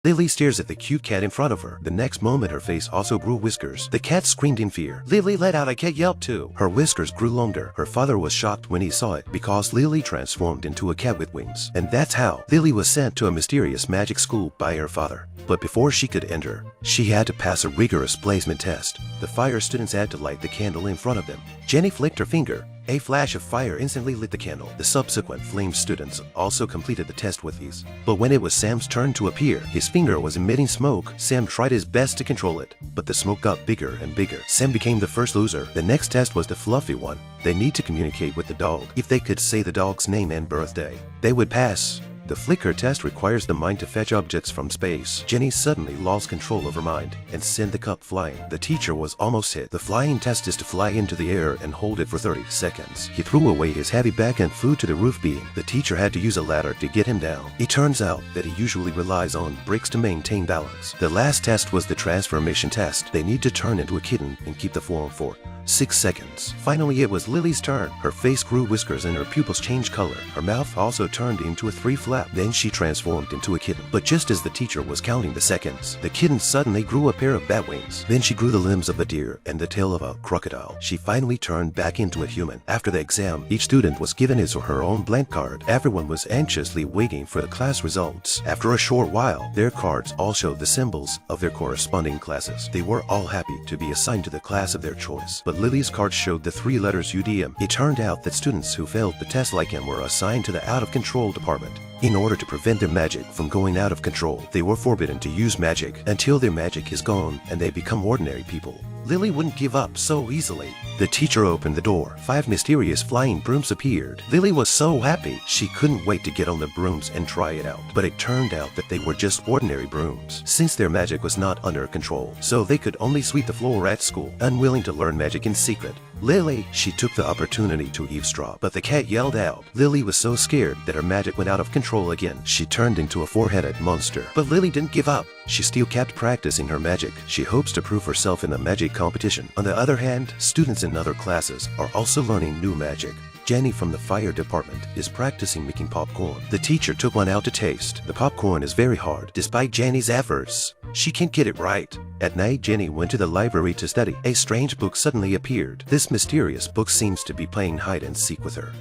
Lily stares at the cute cat in front of her. The next moment her face also grew whiskers. The cat screamed in fear. Lily let out a cat yelp too. Her whiskers grew longer. Her father was shocked when he saw it because Lily transformed into a cat with wings. And that's how Lily was sent to a mysterious magic school by her father. But before she could enter, she had to pass a rigorous placement test. The fire students had to light the candle in front of them. Jenny flicked her finger. A flash of fire instantly lit the candle. The subsequent flame students also completed the test with ease. But when it was Sam's turn to appear, his finger was emitting smoke. Sam tried his best to control it, but the smoke got bigger and bigger. Sam became the first loser. The next test was the fluffy one. They need to communicate with the dog. If they could say the dog's name and birthday, they would pass. The flicker test requires the mind to fetch objects from space. Jenny suddenly lost control of her mind and sent the cup flying. The teacher was almost hit. The flying test is to fly into the air and hold it for 30 seconds. He threw away his heavy bag and flew to the roof beam. The teacher had to use a ladder to get him down. It turns out that he usually relies on bricks to maintain balance. The last test was the transformation test. They need to turn into a kitten and keep the form for 6 seconds. Finally, it was Lily's turn. Her face grew whiskers and her pupils changed color. Her mouth also turned into a 3 flap. Then she transformed into a kitten. But just as the teacher was counting the seconds, the kitten suddenly grew a pair of bat wings. Then she grew the limbs of a deer and the tail of a crocodile. She finally turned back into a human. After the exam, each student was given his or her own blank card. Everyone was anxiously waiting for the class results. After a short while, their cards all showed the symbols of their corresponding classes. They were all happy to be assigned to the class of their choice. But Lily's card showed the 3 letters UDM. It turned out that students who failed the test like him were assigned to the out-of-control department. In order to prevent their magic from going out of control, they were forbidden to use magic until their magic is gone and they become ordinary people. Lily wouldn't give up so easily. The teacher opened the door. 5 mysterious flying brooms appeared. Lily was so happy. She couldn't wait to get on the brooms and try it out. But it turned out that they were just ordinary brooms, since their magic was not under control. So they could only sweep the floor at school, unwilling to learn magic in secret. Lily, she took the opportunity to eavesdrop, but the cat yelled out. Lily was so scared that her magic went out of control again. She turned into a 4-headed monster. But Lily didn't give up. She still kept practicing her magic. She hopes to prove herself in a magic competition. On the other hand, students in other classes are also learning new magic. Jenny from the fire department is practicing making popcorn. The teacher took one out to taste. The popcorn is very hard. Despite Jenny's efforts, she can't get it right. At night, Jenny went to the library to study. A strange book suddenly appeared. This mysterious book seems to be playing hide and seek with her.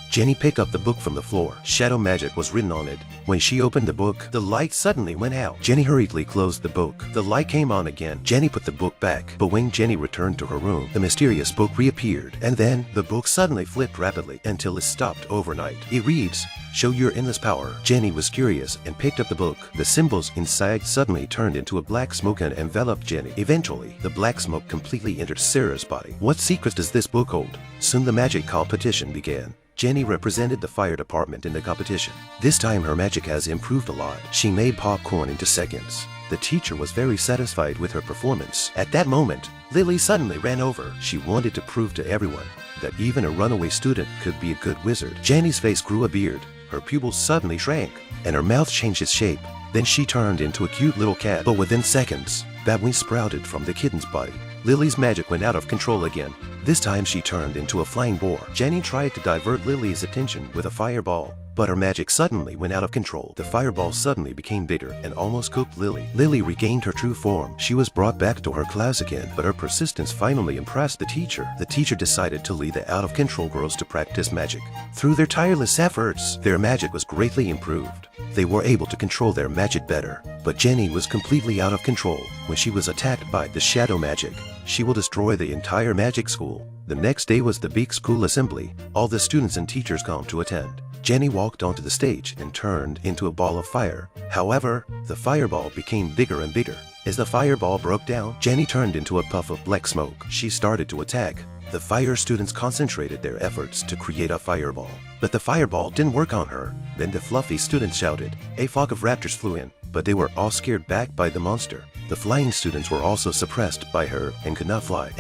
Jenny picked up the book from the floor. Shadow magic was written on it. When she opened the book, the light suddenly went out. Jenny hurriedly closed the book. The light came on again. Jenny put the book back. But when Jenny returned to her room, the mysterious book reappeared. And then, the book suddenly flipped rapidly until it stopped overnight. It reads, "Show your endless power." Jenny was curious and picked up the book. The symbols inside suddenly turned into a black smoke and enveloped Jenny. Eventually, the black smoke completely entered Sarah's body. What secrets does this book hold? Soon the magic competition began. Jenny represented the fire department in the competition. This time her magic has improved a lot. She made popcorn into seconds. The teacher was very satisfied with her performance. At that moment, Lily suddenly ran over. She wanted to prove to everyone that even a runaway student could be a good wizard. Jenny's face grew a beard. Her pupils suddenly shrank, and her mouth changed its shape. Then she turned into a cute little cat. But within seconds, bat wings sprouted from the kitten's body. Lily's magic went out of control again. This time she turned into a flying boar. Jenny tried to divert Lily's attention with a fireball, but her magic suddenly went out of control. The fireball suddenly became bigger and almost cooked Lily. Lily regained her true form. She was brought back to her class again, but her persistence finally impressed the teacher. The teacher decided to lead the out-of-control girls to practice magic. Through their tireless efforts, their magic was greatly improved. They were able to control their magic better. But Jenny was completely out of control when she was attacked by the shadow magic. She will destroy the entire magic school. The next day was the big school assembly. All the students and teachers come to attend. Jenny walked onto the stage and turned into a ball of fire. However, the fireball became bigger and bigger. As the fireball broke down, Jenny turned into a puff of black smoke. She started to attack. The fire students concentrated their efforts to create a fireball. But the fireball didn't work on her. Then the fluffy students shouted. A flock of raptors flew in, but they were all scared back by the monster. The flying students were also suppressed by her and could not fly.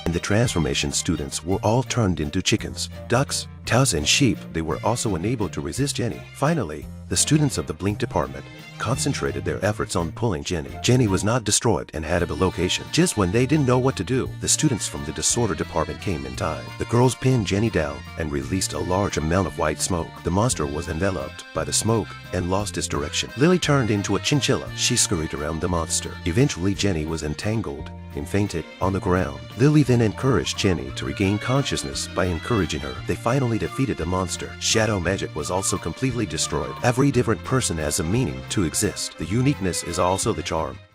And the transformation students were all turned into chickens, ducks, Cows and sheep, they were also unable to resist Jenny. Finally, the students of the Blink department concentrated their efforts on pulling Jenny. Jenny was not destroyed and had a location. Just when they didn't know what to do, the students from the disorder department came in time. The girls pinned Jenny down and released a large amount of white smoke. The monster was enveloped by the smoke and lost its direction. Lily turned into a chinchilla. She scurried around the monster. Eventually, Jenny was entangled and fainted on the ground. Lily then encouraged Jenny to regain consciousness by encouraging her. They finally defeated the monster. Shadow magic was also completely destroyed. Every different person has a meaning to exist. The uniqueness is also the charm.